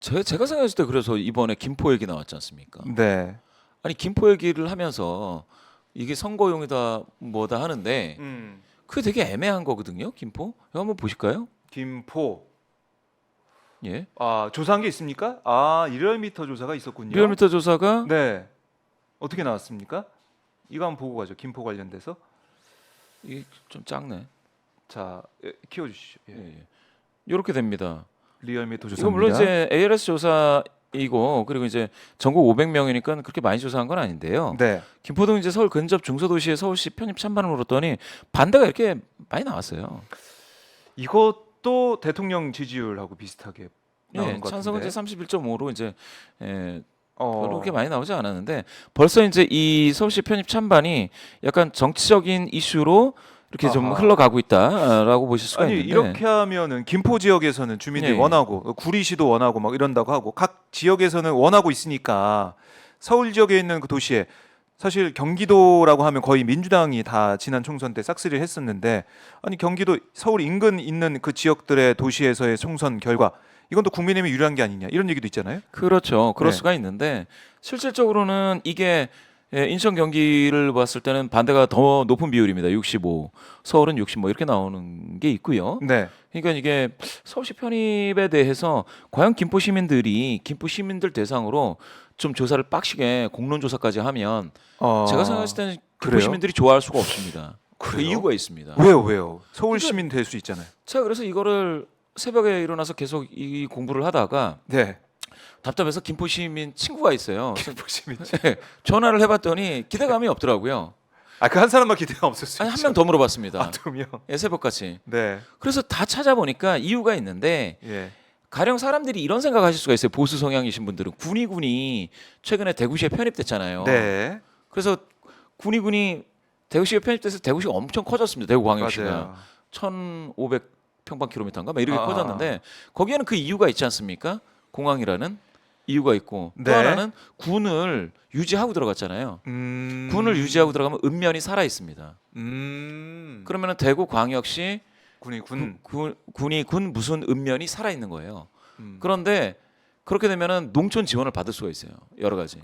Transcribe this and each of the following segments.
제가 생각했을 때 그래서 이번에 김포 얘기 나왔지 않습니까? 네. 아니 김포 얘기를 하면서 이게 선거용이다 뭐다 하는데 그게 되게 애매한 거거든요. 김포 이거 한번 보실까요? 김포. 예. 아, 조사한 게 있습니까? 아, 리얼미터 조사가 있었군요. 리얼미터 조사가 네. 어떻게 나왔습니까? 이거 한번 보고 가죠. 김포 관련돼서. 이게 좀 작네. 자, 키워 주시죠. 예. 예. 예. 이렇게 됩니다. 리얼미터 조사입니다. 이거 물론 이제 ALS 조사이고 그리고 이제 전국 500명이니까 그렇게 많이 조사한 건 아닌데요. 네. 김포 등 이제 서울 근접 중소도시의 서울시 편입 찬반을 물었더니 반대가 이렇게 많이 나왔어요. 이것도 대통령 지지율하고 비슷하게 나오는 예, 것 찬성은 같은데. 이제 31.5로 이제 예, 어. 별로 그렇게 많이 나오지 않았는데 벌써 이제 이 서울시 편입 찬반이 약간 정치적인 이슈로 이렇게 좀 아하. 흘러가고 있다라고 보실 수가 아니 있는데 이렇게 하면은 김포 지역에서는 주민들이 예, 예. 원하고 구리시도 원하고 막 이런다고 하고 각 지역에서는 원하고 있으니까 서울 지역에 있는 그 도시에 사실 경기도라고 하면 거의 민주당이 다 지난 총선 때 싹쓸이를 했었는데 아니 경기도 서울 인근 있는 그 지역들의 도시에서의 총선 결과 이건 또 국민의힘이 유리한 게 아니냐 이런 얘기도 있잖아요. 그렇죠. 그럴 네. 수가 있는데 실질적으로는 이게 인천 경기를 봤을 때는 반대가 더 높은 비율입니다. 65, 서울은 60 뭐 이렇게 나오는 게 있고요. 네. 그러니까 이게 서울시 편입에 대해서 과연 김포 시민들 대상으로 좀 조사를 빡시게 공론 조사까지 하면 제가 생각했을 때는 김포 그래요? 시민들이 좋아할 수가 없습니다. 그 그래요? 이유가 있습니다. 왜요? 서울 그러니까- 시민 될 수 있잖아요. 제가 그래서 이거를 새벽에 일어나서 계속 이 공부를 하다가 네. 답답해서 김포 시민 친구가 있어요. 그래서 김포 시민. 전화를 해봤더니 기대감이 없더라고요. 아, 그 한 사람만 기대가 없었어요. 아니 한 명 더 물어봤습니다. 아, 두 명. 예, 새벽같이. 네. 그래서 다 찾아보니까 이유가 있는데 예. 가령 사람들이 이런 생각하실 수가 있어요. 보수 성향이신 분들은 군이 최근에 대구시에 편입됐잖아요. 네. 그래서 군이 대구시에 편입돼서 대구시가 엄청 커졌습니다. 대구광역시가 맞아요. 1,500평방킬로미터인가 막 이렇게 아. 커졌는데 거기에는 그 이유가 있지 않습니까? 공항이라는 이유가 있고 네. 또 하나는 군을 유지하고 들어갔잖아요. 군을 유지하고 들어가면 읍면이 살아 있습니다. 그러면은 대구 광역시 군이 군 무슨 읍면이 살아 있는 거예요. 그런데 그렇게 되면은 농촌 지원을 받을 수가 있어요. 여러 가지.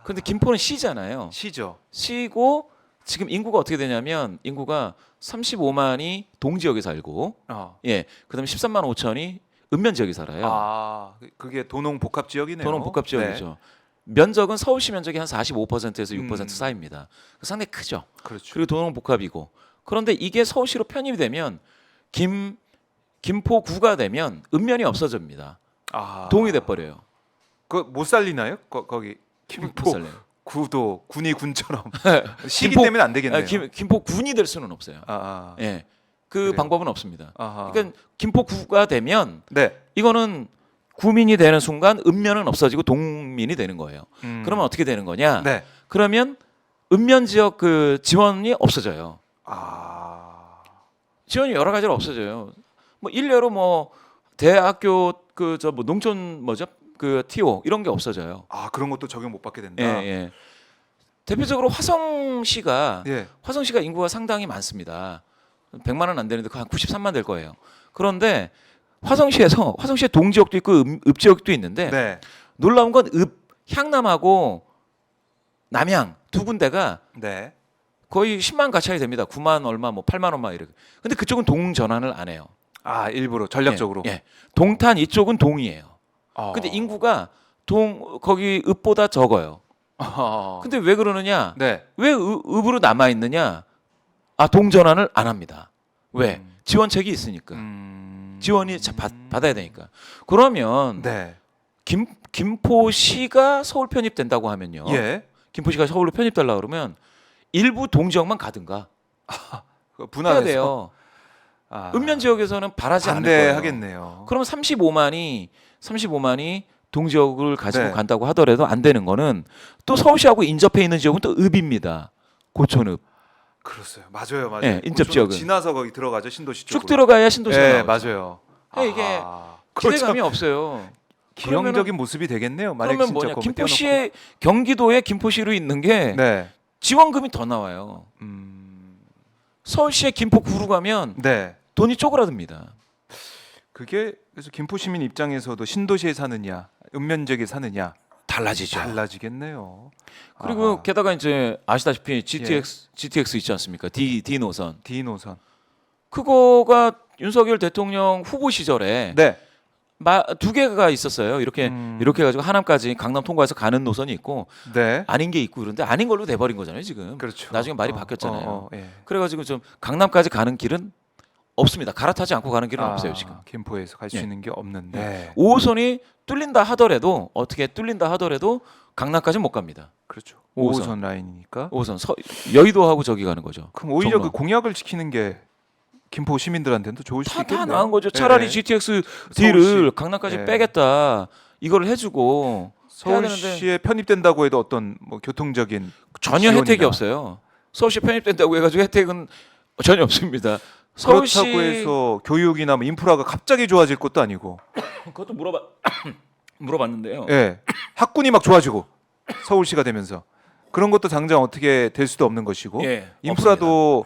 그런데 김포는 시잖아요. 시죠. 시고 지금 인구가 어떻게 되냐면 인구가 35만이 동지역에 살고 예, 그다음에 13만 5천이 읍면 지역에 살아요. 그게 도농 복합 지역이네요. 도농 복합 지역이죠. 면적은 서울시 면적이 한 45%에서 6% 사이입니다. 상당히 크죠. 그렇죠. 그리고 도농 복합이고 그런데 이게 서울시로 편입이 되면 김포구가 되면 읍면이 없어집니다. 동이 돼 버려요. 그못 살리나요? 거기 못 김포 살려요. 구도 군이 군처럼 시기 김포- 때문에 안 되겠네요. 김포군이 될 수는 없어요. 예, 그 그래요? 방법은 없습니다. 아하. 그러니까 김포구가 되면 네. 이거는 구민이 되는 순간 읍면은 없어지고 동민이 되는 거예요. 그러면 어떻게 되는 거냐? 네. 그러면 읍면 지역 그 지원이 없어져요. 지원이 여러 가지로 없어져요. 뭐 일례로 뭐 대학교 그 저 뭐 농촌 뭐죠? 그 TO 이런 게 없어져요. 그런 것도 적용 못 받게 된다. 예, 예. 대표적으로 화성시가 예. 인구가 상당히 많습니다. 100만은 안 되는데 한 93만 될 거예요. 그런데 화성시에 동지역도 있고 읍지역도 있는데 네. 놀라운 건 향남하고 남양 두 군데가 네. 거의 10만 가차이 됩니다. 9만 얼마 뭐 8만 얼마 이렇게. 근데 그쪽은 동 전환을 안 해요. 일부러 전략적으로. 예. 동탄 이쪽은 동이에요. 아. 근데 인구가 거기 읍보다 적어요. 근데 왜 그러느냐? 네. 왜 읍으로 남아 있느냐? 동 전환을 안 합니다. 왜? 지원책이 있으니까. 지원이 받아야 되니까. 그러면 네. 김포시가 서울 편입된다고 하면요. 예. 김포시가 서울로 편입되려고 그러면 일부 동지역만 가든가 해야 분할해서 돼요. 읍면 지역에서는 바라지 않을 거예요. 반대하겠네요. 그럼 35만이 동지역을 가지고 네. 간다고 하더라도 안 되는 거는 또 서울시하고 인접해 있는 지역은 또 읍입니다. 고촌읍. 그렇어요. 맞아요. 예, 인접 고촌 지역은. 지나서 거기 들어가죠. 신도시 쪽으로. 쭉 들어가야 신도시가 예, 나오죠. 맞아요. 이게 그렇죠. 기대감이 없어요. 기형적인 모습이 되겠네요. 만약 그러면 진짜 뭐냐? 거기 김포시에 경기도에 김포시로 있는 게 떼어놓고. 네. 지원금이 더 나와요. 서울시에 김포구로 가면 네. 돈이 쪼그라듭니다. 그게 그래서 김포 시민 입장에서도 신도시에 사느냐, 읍면 지역에 사느냐 달라지죠. 달라지겠네요. 그리고 아하. 게다가 이제 아시다시피 GTX 있지 않습니까? D 노선. D 노선. 그거가 윤석열 대통령 후보 시절에 네. 두 개가 있었어요. 이렇게 해가지고 하남까지 강남 통과해서 가는 노선이 있고 네. 아닌 게 있고 그런데 아닌 걸로 돼버린 거잖아요 지금. 그렇죠. 나중에 말이 바뀌었잖아요. 예. 그래가지고 좀 강남까지 가는 길은 없습니다. 갈아타지 않고 가는 길은 없어요 지금. 김포에서 갈 수 예. 있는 게 없는데. 5호선이 뚫린다 하더라도 어떻게 뚫린다 하더라도 강남까지 못 갑니다. 그렇죠. 5호선. 5호선 라인이니까. 5호선 여의도하고 저기 가는 거죠. 그럼 오히려 종로. 그 공약을 지키는 게 김포 시민들한테는 더 좋을 수도 있겠네요. 다 나은 거죠. 차라리 예. GTX 서울시. D를 강남까지 예. 빼겠다. 이거를 해주고 해야 되는데 서울시에 편입된다고 해도 어떤 뭐 교통적인 전혀 지원이나. 혜택이 없어요. 서울시 편입된다고 해가지고 혜택은 전혀 없습니다. 서울시 그렇다고 해서 교육이나 뭐 인프라가 갑자기 좋아질 것도 아니고. 그것도 물어봤는데요. 예. 학군이 막 좋아지고 서울시가 되면서 그런 것도 당장 어떻게 될 수도 없는 것이고. 예, 인프라도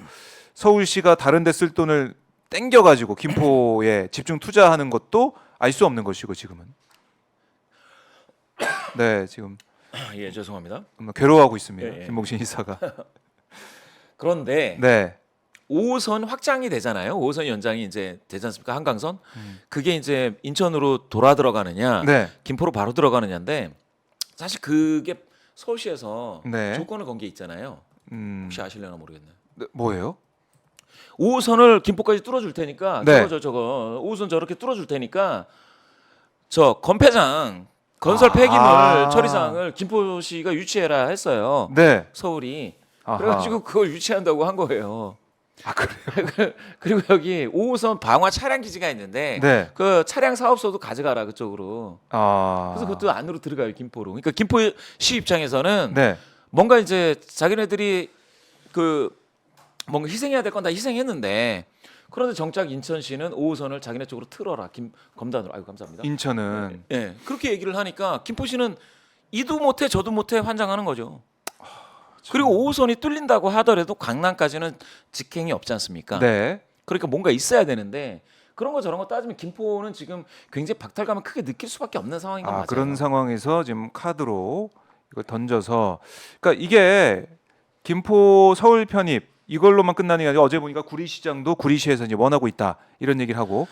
서울시가 다른 데 쓸 돈을 땡겨 가지고 김포에 집중 투자하는 것도 알 수 없는 것이고 지금은. 네, 지금 예, 죄송합니다. 괴로워하고 있습니다. 예, 예. 김봉신 이사가. 그런데 네. 5호선 확장이 되잖아요. 5호선 연장이 이제 되지 않습니까? 한강선. 그게 이제 인천으로 돌아 들어가느냐, 네. 김포로 바로 들어가느냐인데 사실 그게 서울시에서 네. 조건을 건 게 있잖아요. 혹시 아실려나 모르겠네요. 네, 뭐예요? 5호선을 김포까지 뚫어줄 테니까 네. 저거 5호선 저렇게 뚫어줄 테니까 저 건폐장 건설 폐기물 처리장을 김포시가 유치해라 했어요. 네. 서울이. 아하. 그래가지고 그걸 유치한다고 한 거예요. 아, 그래요? 그리고 여기 5호선 방화 차량 기지가 있는데 네. 그 차량 사업소도 가져가라 그쪽으로. 아. 그래서 그것도 안으로 들어가요 김포로. 그러니까 김포시 입장에서는 네. 뭔가 이제 자기네들이 그 뭔가 희생해야 될 건 다 희생했는데 그런데 정작 인천시는 5호선을 자기네 쪽으로 틀어라 검단으로. 아이고 감사합니다. 인천은 예, 그렇게 얘기를 하니까 김포시는 이도 못해 저도 못해 환장하는 거죠. 그리고 5호선이 뚫린다고 하더라도 강남까지는 직행이 없지 않습니까? 네. 그러니까 뭔가 있어야 되는데 그런 거 저런 거 따지면 김포는 지금 굉장히 박탈감을 크게 느낄 수밖에 없는 상황인 건 맞아요. 그런 상황에서 지금 카드로 이걸 던져서 그러니까 이게 김포 서울 편입 이걸로만 끝나는 게 아니라 어제 보니까 구리시장도 구리시에서 이제 원하고 있다 이런 얘기를 하고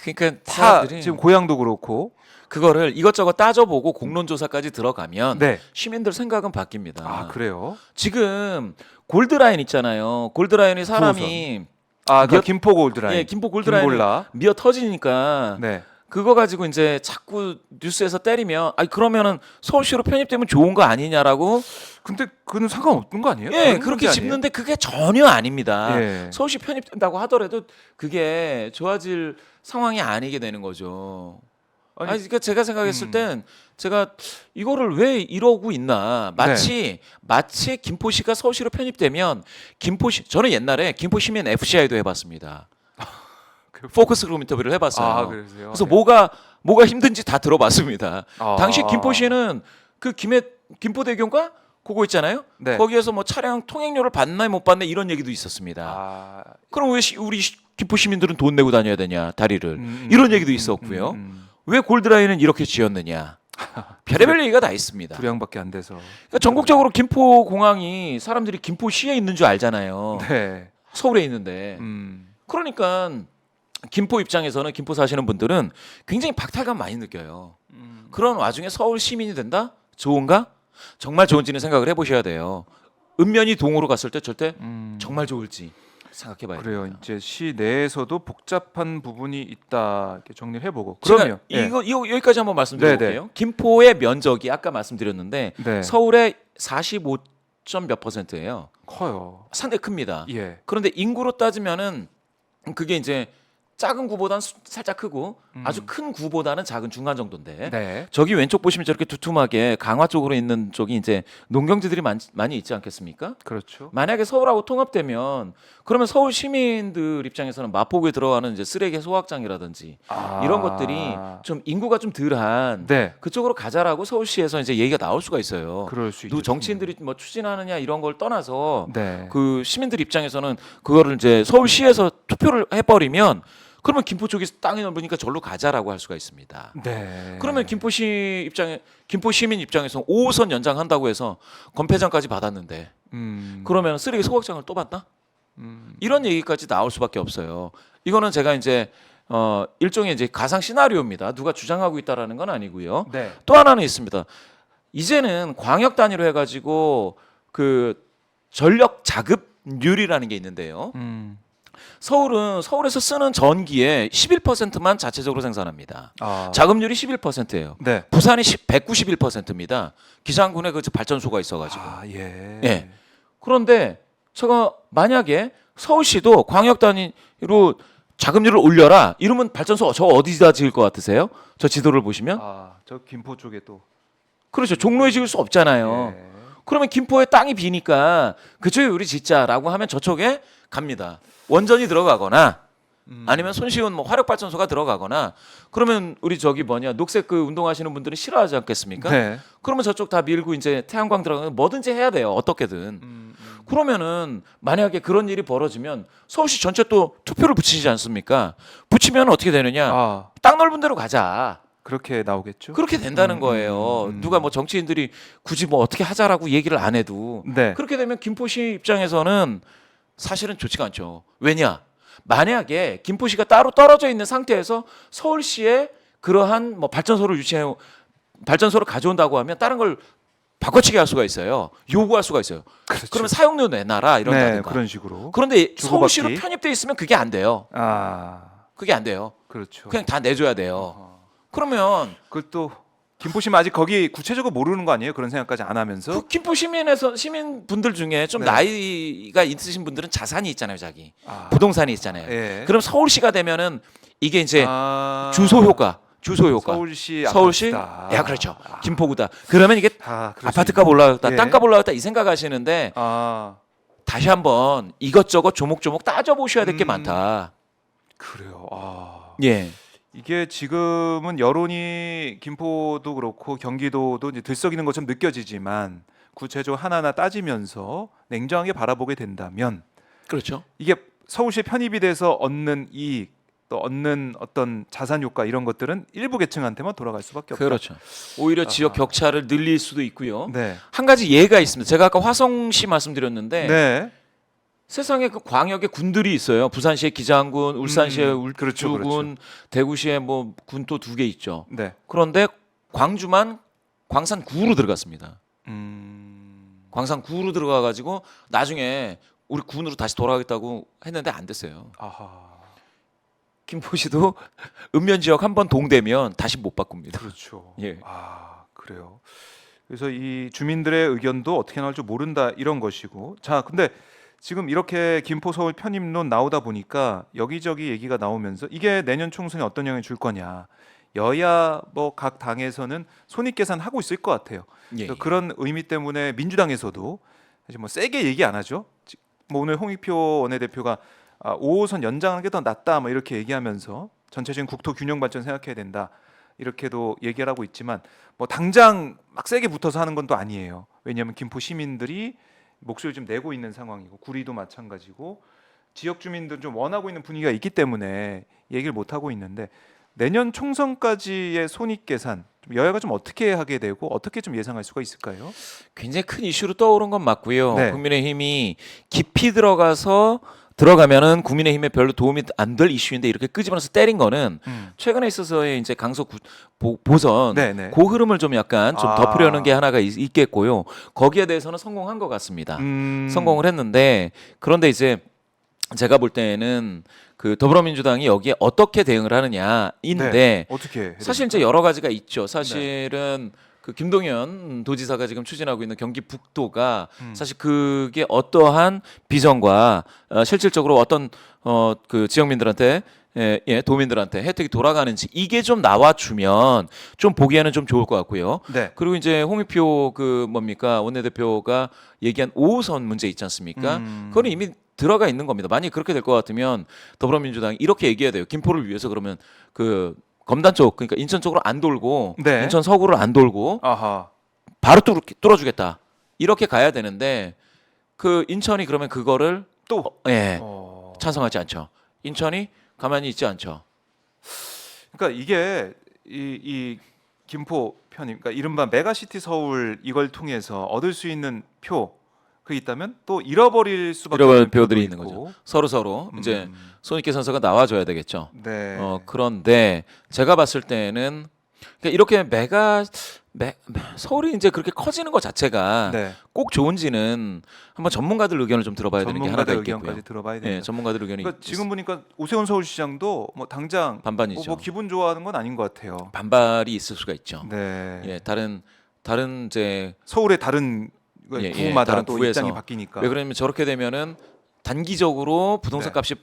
그러니까 다 사람들이 지금 고향도 그렇고 그거를 이것저것 따져보고 공론조사까지 들어가면 네. 시민들 생각은 바뀝니다. 아 그래요? 지금 골드라인 있잖아요. 골드라인이 사람이 그 김포 골드라인. 예, 김포 골드라인 김골라. 미어 터지니까 네. 그거 가지고 이제 자꾸 뉴스에서 때리면 그러면은 서울시로 편입되면 좋은 거 아니냐라고 근데 그건 상관없는 거 아니에요? 예, 다른 그렇게 문제 아니에요? 짚는데 그게 전혀 아닙니다. 예. 서울시 편입된다고 하더라도 그게 좋아질 상황이 아니게 되는 거죠. 아니, 그러니까 제가 생각했을 땐 제가 이거를 왜 이러고 있나 마치 김포시가 서울시로 편입되면 김포시 저는 옛날에 김포시민 FCI도 해봤습니다. 포커스 그룹 인터뷰를 해봤어요. 그러세요? 그래서 예. 뭐가 힘든지 다 들어봤습니다. 당시 아. 김포시는 그 김포대교인가 그거 있잖아요. 네. 거기에서 뭐 차량 통행료를 받나 못 받나 이런 얘기도 있었습니다. 그럼 왜 우리 김포 시민들은 돈 내고 다녀야 되냐 다리를 이런 얘기도 있었고요. 왜 골드라인은 이렇게 지었느냐 별의별 얘기가 다 있습니다. 불량밖에 안 돼서. 그러니까 전국적으로 김포 공항이 사람들이 김포시에 있는 줄 알잖아요. 네. 서울에 있는데 그러니까 김포 입장에서는 김포 사시는 분들은 굉장히 박탈감 많이 느껴요. 그런 와중에 서울 시민이 된다? 좋은가? 정말 좋은지는 생각을 해보셔야 돼요. 읍면이 동으로 갔을 때 절대 정말 좋을지 생각해봐야 돼요. 그래요. 이제 시 내에서도 복잡한 부분이 있다 이렇게 정리를 해보고. 그러면 이거 여기까지 한번 말씀드려볼게요. 김포의 면적이 아까 말씀드렸는데 네. 서울의 45. 몇 %예요. 커요. 상당히 큽니다. 예. 그런데 인구로 따지면은 그게 이제 작은 구보다는 살짝 크고 아주 큰 구보다는 작은 중간 정도인데 네. 저기 왼쪽 보시면 저렇게 두툼하게 강화 쪽으로 있는 쪽이 이제 농경지들이 많이 있지 않겠습니까? 그렇죠. 만약에 서울하고 통합되면 그러면 서울 시민들 입장에서는 마포구에 들어가는 이제 쓰레기 소각장이라든지 이런 것들이 좀 인구가 좀 덜한 네. 그쪽으로 가자라고 서울시에서 이제 얘기가 나올 수가 있어요. 그럴 수 있죠. 정치인들이 뭐 추진하느냐 이런 걸 떠나서 네. 그 시민들 입장에서는 그거를 이제 서울시에서 투표를 해버리면 그러면 김포 쪽이 땅이 넓으니까 절로 가자라고 할 수가 있습니다. 네. 그러면 김포 시민 입장에서 5호선 연장한다고 해서 건폐장까지 받았는데 그러면 쓰레기 소각장을 또 받나? 이런 얘기까지 나올 수밖에 없어요. 이거는 제가 이제 일종의 이제 가상 시나리오입니다. 누가 주장하고 있다라는 건 아니고요. 네. 또 하나는 있습니다. 이제는 광역 단위로 해가지고 그 전력 자급률이라는 게 있는데요. 서울은 서울에서 쓰는 전기의 11%만 자체적으로 생산합니다. 자급률이 11%예요. 네. 부산이 191%입니다. 기장군에 그 발전소가 있어가지고. 예. 예. 그런데 제가 만약에 서울시도 광역 단위로 자급률을 올려라 이러면 발전소 저 어디다 지을 것 같으세요? 저 지도를 보시면 저 김포 쪽에 또. 그렇죠. 종로에 지을 수 없잖아요. 예. 그러면 김포에 땅이 비니까 그쪽에 우리 짓자라고 하면 저쪽에 갑니다. 원전이 들어가거나 아니면 손쉬운 뭐 화력 발전소가 들어가거나 그러면 우리 저기 녹색 그 운동하시는 분들은 싫어하지 않겠습니까? 네. 그러면 저쪽 다 밀고 이제 태양광 들어가면 뭐든지 해야 돼요. 어떻게든. 그러면은 만약에 그런 일이 벌어지면 서울시 전체 또 투표를 붙이지 않습니까? 붙이면 어떻게 되느냐? 땅 넓은 데로 가자. 그렇게 나오겠죠. 그렇게 된다는 거예요. 누가 뭐 정치인들이 굳이 뭐 어떻게 하자라고 얘기를 안 해도 네. 그렇게 되면 김포시 입장에서는 사실은 좋지가 않죠. 왜냐? 만약에 김포시가 따로 떨어져 있는 상태에서 서울시에 그러한 뭐 발전소를 가져온다고 하면 다른 걸 바꿔치기 할 수가 있어요. 요구할 수가 있어요. 그렇죠. 그러면 사용료 내놔라 이런다든가. 네, 그런 식으로. 그런데 주고받기. 서울시로 편입돼 있으면 그게 안 돼요. 그게 안 돼요. 그렇죠. 그냥 다 내줘야 돼요. 그러면 그것도 김포시면 아직 거기 구체적으로 모르는 거 아니에요? 그런 생각까지 안 하면서. 그 김포 시민분들 중에 좀 네. 나이가 있으신 분들은 자산이 있잖아요, 자기. 아. 부동산이 있잖아요. 예. 그럼 서울시가 되면은 이게 이제 주소 효과. 서울시 아파트다. 야, 그렇죠. 김포구다. 그러면 이게 그럴 수 아파트값 올라갔다, 예. 땅값 올라갔다 이 생각하시는데 다시 한번 이것저것 조목조목 따져 보셔야 될 게 많다. 그래요. 예. 이게 지금은 여론이 김포도 그렇고 경기도도 이제 들썩이는 것처럼 느껴지지만 구체적으로 하나하나 따지면서 냉정하게 바라보게 된다면 그렇죠. 이게 서울시에 편입이 돼서 얻는 이익 또 얻는 어떤 자산 효과 이런 것들은 일부 계층한테만 돌아갈 수밖에 없다. 그렇죠. 오히려 지역 격차를 늘릴 수도 있고요. 네. 한 가지 예가 있습니다. 제가 아까 화성시 말씀드렸는데 네. 세상에 그 광역에 군들이 있어요. 부산시에 기장군, 울산시에 울주군, 그렇죠. 대구시에 뭐 군 또 2개 있죠. 네. 그런데 광주만 광산 9로 들어갔습니다. 광산 9로 들어가 가지고 나중에 우리 군으로 다시 돌아가겠다고 했는데 안 됐어요. 김포시도 읍면 지역 한번 동되면 다시 못 바꿉니다. 그렇죠. 예. 그래요. 그래서 이 주민들의 의견도 어떻게 나올 줄 모른다 이런 것이고. 자, 근데 지금 이렇게 김포 서울 편입론 나오다 보니까 여기저기 얘기가 나오면서 이게 내년 총선에 어떤 영향을 줄 거냐. 여야 뭐 각 당에서는 손익 계산하고 있을 것 같아요. 예. 그런 의미 때문에 민주당에서도 사실 뭐 세게 얘기 안 하죠. 뭐 오늘 홍익표 원내대표가 5호선 연장하는 게 더 낫다 뭐 이렇게 얘기하면서 전체적인 국토 균형 발전 생각해야 된다 이렇게도 얘기를 하고 있지만 뭐 당장 막 세게 붙어서 하는 건 또 아니에요. 왜냐하면 김포 시민들이 목소리를 좀 내고 있는 상황이고 구리도 마찬가지고 지역 주민들은 좀 원하고 있는 분위기가 있기 때문에 얘기를 못 하고 있는데 내년 총선까지의 손익 계산 여야가 좀 어떻게 하게 되고 어떻게 좀 예상할 수가 있을까요? 굉장히 큰 이슈로 떠오른 건 맞고요. 네. 국민의힘이 깊이 들어가면은 국민의힘에 별로 도움이 안 될 이슈인데 이렇게 끄집어내서 때린 거는 최근에 있어서의 이제 강서 보선 네네. 그 흐름을 좀 약간 좀 덮으려는 게 하나가 있겠고요. 거기에 대해서는 성공한 것 같습니다. 성공을 했는데 그런데 이제 제가 볼 때는 그 더불어민주당이 여기에 어떻게 대응을 하느냐인데 네. 어떻게 해야 사실 이제 여러 가지가 있죠. 사실은 그 김동연 도지사가 지금 추진하고 있는 경기 북도가 사실 그게 어떠한 비전과 실질적으로 어떤 그 지역민들한테 도민들한테 혜택이 돌아가는지 이게 좀 나와주면 좀 보기에는 좀 좋을 것 같고요. 네. 그리고 이제 홍익표 원내대표가 얘기한 5호선 문제 있지 않습니까? 그거는 이미 들어가 있는 겁니다. 만약 그렇게 될 것 같으면 더불어민주당이 이렇게 얘기해야 돼요. 김포를 위해서 그러면 그 검단 쪽 그러니까 인천 쪽으로 안 돌고 네. 인천 서구를 안 돌고 바로 뚫어주겠다 이렇게 가야 되는데 그 인천이 그러면 그거를 또 찬성하지 않죠. 인천이 가만히 있지 않죠. 그러니까 이게 이 김포 편입, 그러니까 이른바 메가시티 서울 이걸 통해서 얻을 수 있는 표 그 있다면 또 잃어버릴 수밖에 잃어버릴 없는 표도 표들이 있는 있고. 거죠. 서로 이제 음, 손익계 선서가 나와줘야 되겠죠. 네. 그런데 제가 봤을 때는 그러니까 이렇게 서울이 이제 그렇게 커지는 것 자체가 네. 꼭 좋은지는 한번 전문가들 의견을 좀 들어봐야 되는 게 하나가 전문가들 있겠고요. 의견까지 들어봐야 예, 됩니다. 전문가들 의견이 그러니까 지금 보니까 오세훈 서울시장도 뭐 당장 반반이죠. 뭐 기분 좋아하는 건 아닌 것 같아요. 반발이 있을 수가 있죠. 네. 예, 다른 이제 서울의 다른 예, 구마다 다른 또 구에서. 입장이 바뀌니까. 왜 그러냐면 저렇게 되면은 단기적으로 부동산 네. 값이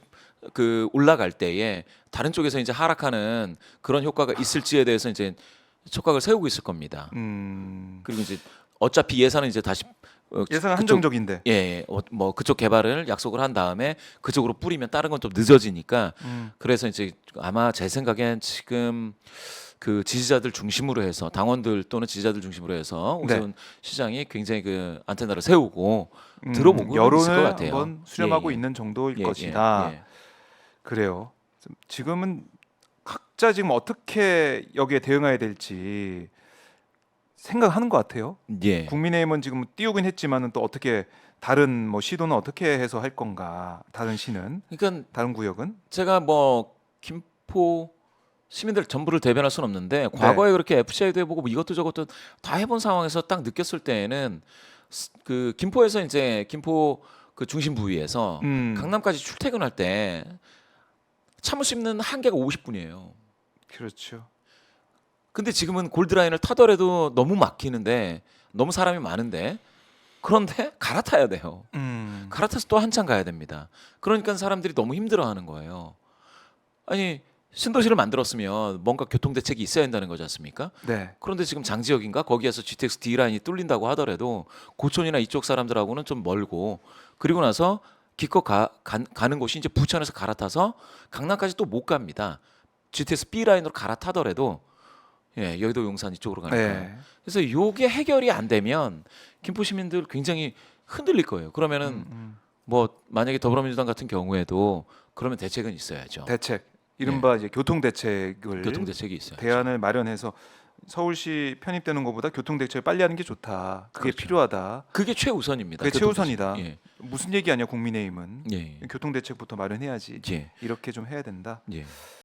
그 올라갈 때에 다른 쪽에서 이제 하락하는 그런 효과가 있을지에 대해서 이제 촉각을 세우고 있을 겁니다. 그리고 이제 어차피 예산은 이제 다시 예산은 그쪽- 한정적인데. 뭐 그쪽 개발을 약속을 한 다음에 그쪽으로 뿌리면 다른 건 좀 늦어지니까 그래서 이제 아마 제 생각엔 지금 그 지지자들 중심으로 해서 당원들 또는 지지자들 중심으로 해서 네. 오세훈 시장이 굉장히 그 안테나를 세우고 들어보고 있을 것 여론을 같아요. 한번 수렴하고 예, 예. 있는 정도일 예, 것이다. 예. 그래요. 지금은 각자 지금 어떻게 여기에 대응해야 될지 생각하는 것 같아요. 예. 국민의힘은 지금 띄우긴 했지만은 또 어떻게 다른 뭐 시도는 어떻게 해서 할 건가? 다른 시는 그러니까 다른 구역은 제가 뭐 김포 시민들 전부를 대변할 수는 네. 없는데 과거에 그렇게 FCI도 해보고 뭐 이것도 저것도 다 해본 상황에서 딱 느꼈을 때에는 그 김포에서 이제 김포 그 중심 부위에서 강남까지 출퇴근할 때 참을 수 있는 한계가 50분이에요. 그렇죠. 근데 지금은 골드라인을 타더라도 너무 막히는데 너무 사람이 많은데 그런데 갈아타야 돼요. 갈아타서 또 한참 가야 됩니다. 그러니까 사람들이 너무 힘들어하는 거예요. 아니 신도시를 만들었으면 뭔가 교통 대책이 있어야 한다는 거지 않습니까? 네. 그런데 지금 장지역인가 거기에서 GTX D 라인이 뚫린다고 하더라도 고촌이나 이쪽 사람들하고는 좀 멀고 그리고 나서 기껏 가는 곳이 이제 부천에서 갈아타서 강남까지 또 못 갑니다. GTX B 라인으로 갈아타더라도 예, 여의도 용산 이쪽으로 가니까. 네. 그래서 이게 해결이 안 되면 김포 시민들 굉장히 흔들릴 거예요. 그러면은 뭐 만약에 더불어민주당 같은 경우에도 그러면 대책은 있어야죠. 대책. 이른바 이제 교통 대책을 교통 대책이 있어요. 대안을 마련해서 서울시 편입되는 것보다 교통 대책을 빨리 하는 게 좋다. 그게 그렇죠. 필요하다. 그게 최우선입니다. 그게 교통 최우선이다. 대책. 무슨 얘기 아니야 국민의힘은 예. 예. 교통 대책부터 마련해야지. 예. 이렇게 좀 해야 된다. 예.